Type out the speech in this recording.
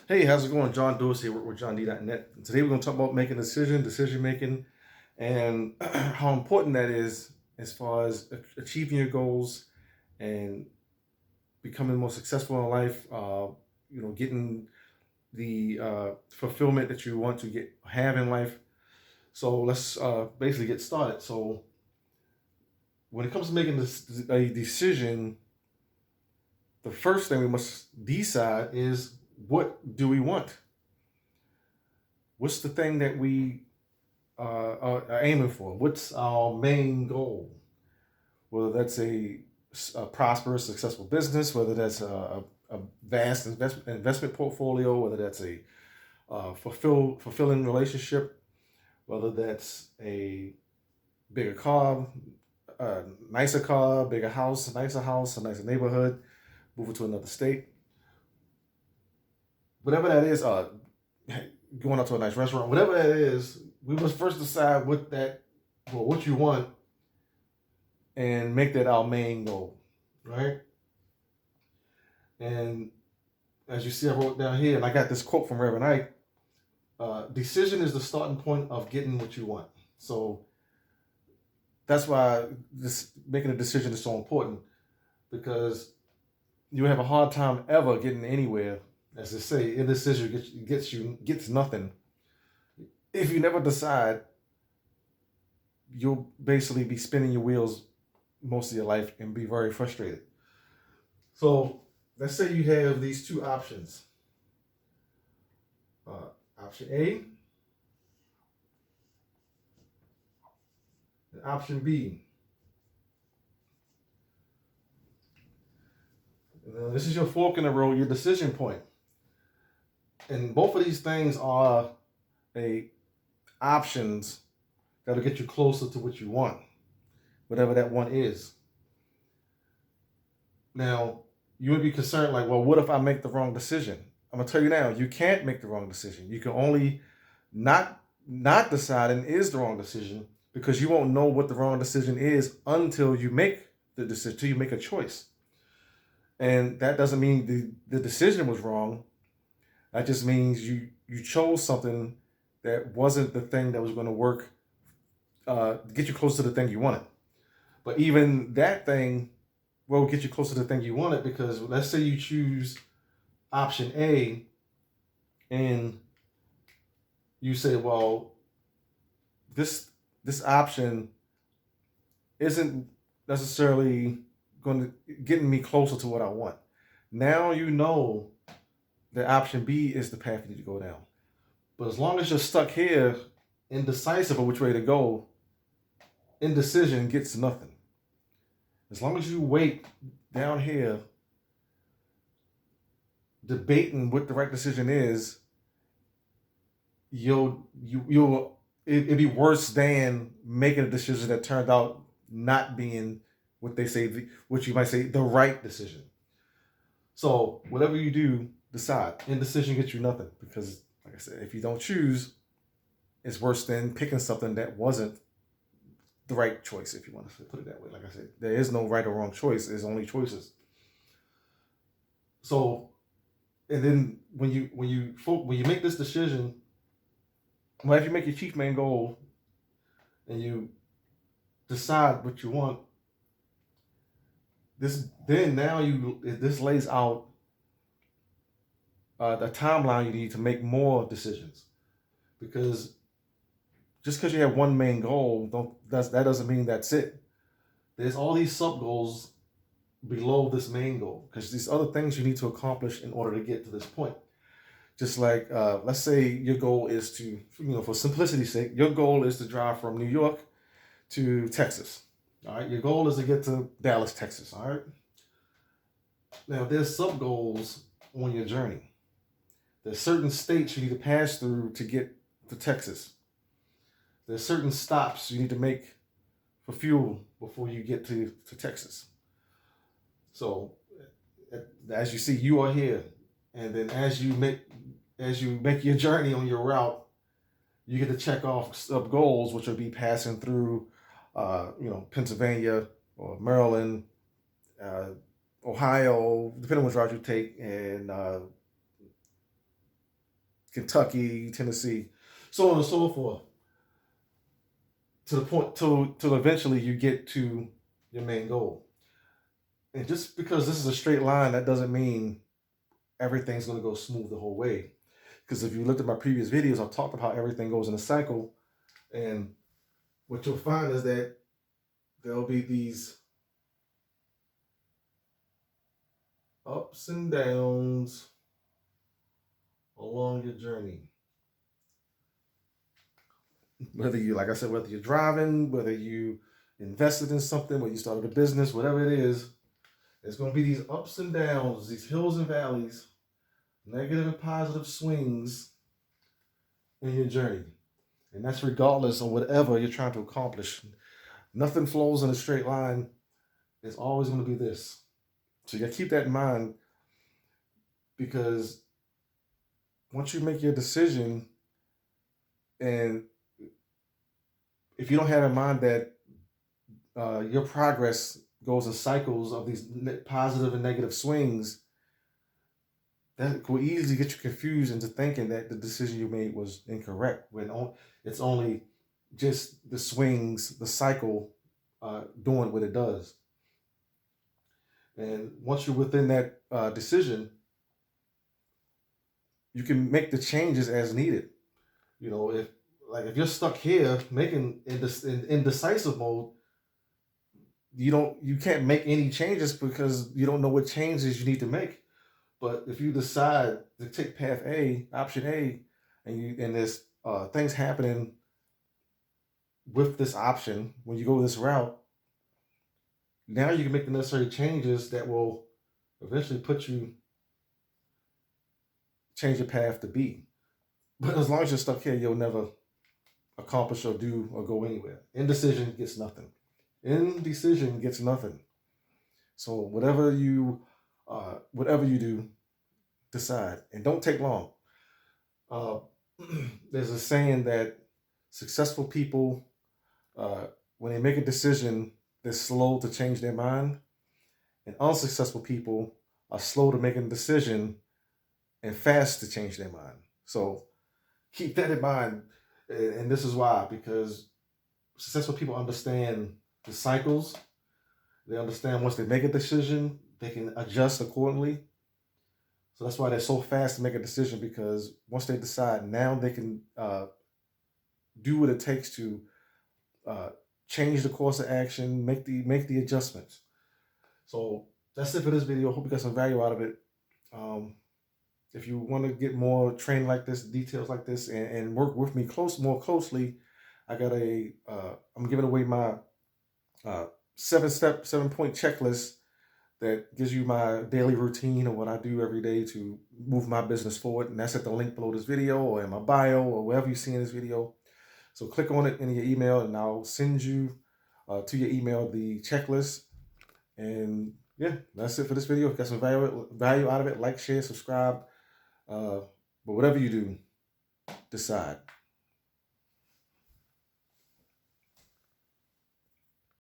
Hey, how's it going? John Dorsey, work with JohnD.net. Today we're going to talk about making a decision making, and how important that is as far as achieving your goals and becoming more successful in life. Getting the fulfillment that you want to have in life. So let's basically get started. So when it comes to making a decision, the first thing we must decide is, what do we want? What's the thing that we are aiming for? What's our main goal? Whether that's a prosperous, successful business, whether that's a vast investment portfolio, whether that's a fulfilling relationship, whether that's a bigger car, a nicer car, bigger house, a nicer neighborhood, moving to another state, whatever that is, going out to a nice restaurant, whatever that is, we must first decide what you want, and make that our main goal, right? And as you see, I wrote down here, and I got this quote from Reverend Ike: "Decision is the starting point of getting what you want." So that's why this making a decision is so important, because you have a hard time ever getting anywhere. As they say, indecision gets nothing. If you never decide, you'll basically be spinning your wheels most of your life and be very frustrated. So let's say you have these two options. Option A and option B. This is your fork in the road, your decision point. And both of these things are a options that'll get you closer to what you want, whatever that one is. Now, you would be concerned, like, well, what if I make the wrong decision? I'm gonna tell you now, you can't make the wrong decision. You can only not decide and is the wrong decision, because you won't know what the wrong decision is until you make the decision, until you make a choice. And that doesn't mean the decision was wrong. That just means you chose something that wasn't the thing that was going to work, get you close to the thing you wanted. But even that thing will get you closer to the thing you wanted, because let's say you choose option A, and you say, well, this option isn't necessarily going to getting me closer to what I want. Now you know that option B is the path you need to go down. But as long as you're stuck here, indecisive of which way to go, indecision gets nothing. As long as you wait down here debating what the right decision is, it'd be worse than making a decision that turned out not being what they say, what you might say, the right decision. So whatever you do, decide. Indecision gets you nothing, because, like I said, if you don't choose, it's worse than picking something that wasn't the right choice, if you want to put it that way. Like I said, there is no right or wrong choice. There's only choices. So, and then when you make this decision, well, if you make your chief main goal and you decide what you want, this lays out the timeline you need to make more decisions. Because just because you have one main goal, that doesn't mean that's it. There's all these sub goals below this main goal, because these other things you need to accomplish in order to get to this point. Just like, let's say your goal is to, for simplicity's sake, your goal is to drive from New York to Texas. All right, your goal is to get to Dallas, Texas. All right. Now there's sub goals on your journey. There's certain states you need to pass through to get to Texas. There's certain stops you need to make for fuel before you get to Texas. So as you see, you are here, and then as you make your journey on your route, you get to check off sub goals, which will be passing through, Pennsylvania or Maryland, Ohio, depending on which route you take, and Kentucky, Tennessee, so on and so forth, to the point till eventually you get to your main goal. And just because this is a straight line, that doesn't mean everything's going to go smooth the whole way. Because if you looked at my previous videos, I've talked about how everything goes in a cycle, and what you'll find is that there'll be these ups and downs along your journey. Whether you, like I said, whether you're driving, whether you invested in something, whether you started a business, whatever it is, there's going to be these ups and downs, these hills and valleys, negative and positive swings in your journey. And that's regardless of whatever you're trying to accomplish. Nothing flows in a straight line. It's always going to be this. So you got to keep that in mind, because once you make your decision, and if you don't have in mind that your progress goes in cycles of these positive and negative swings, that could easily get you confused into thinking that the decision you made was incorrect, when it's only just the swings, the cycle, doing what it does. And once you're within that decision, you can make the changes as needed. You know, if you're stuck here making in indecisive mode, you can't make any changes because you don't know what changes you need to make. But if you decide to take path A, option A, and there's things happening with this option when you go this route, now you can make the necessary changes that will eventually change your path to B. But as long as you're stuck here, you'll never accomplish or do or go anywhere. Indecision gets nothing. Indecision gets nothing. So whatever you do, decide, and don't take long. There's a saying that successful people, when they make a decision, they're slow to change their mind, and unsuccessful people are slow to make a decision and fast to change their mind. So keep that in mind, and this is why, because successful people understand the cycles. They understand once they make a decision, they can adjust accordingly. So that's why they're so fast to make a decision, because once they decide, now they can do what it takes to change the course of action, make the adjustments. So that's it for this video. I hope you got some value out of it. If you want to get more training like this, details like this, and work with me more closely, I got I'm giving away my 7-point checklist that gives you my daily routine of what I do every day to move my business forward. And that's at the link below this video, or in my bio, or wherever you see in this video. So click on it in your email, and I'll send you to your email the checklist. And yeah, that's it for this video. If you got some value out of it, like, share, subscribe. But whatever you do, decide.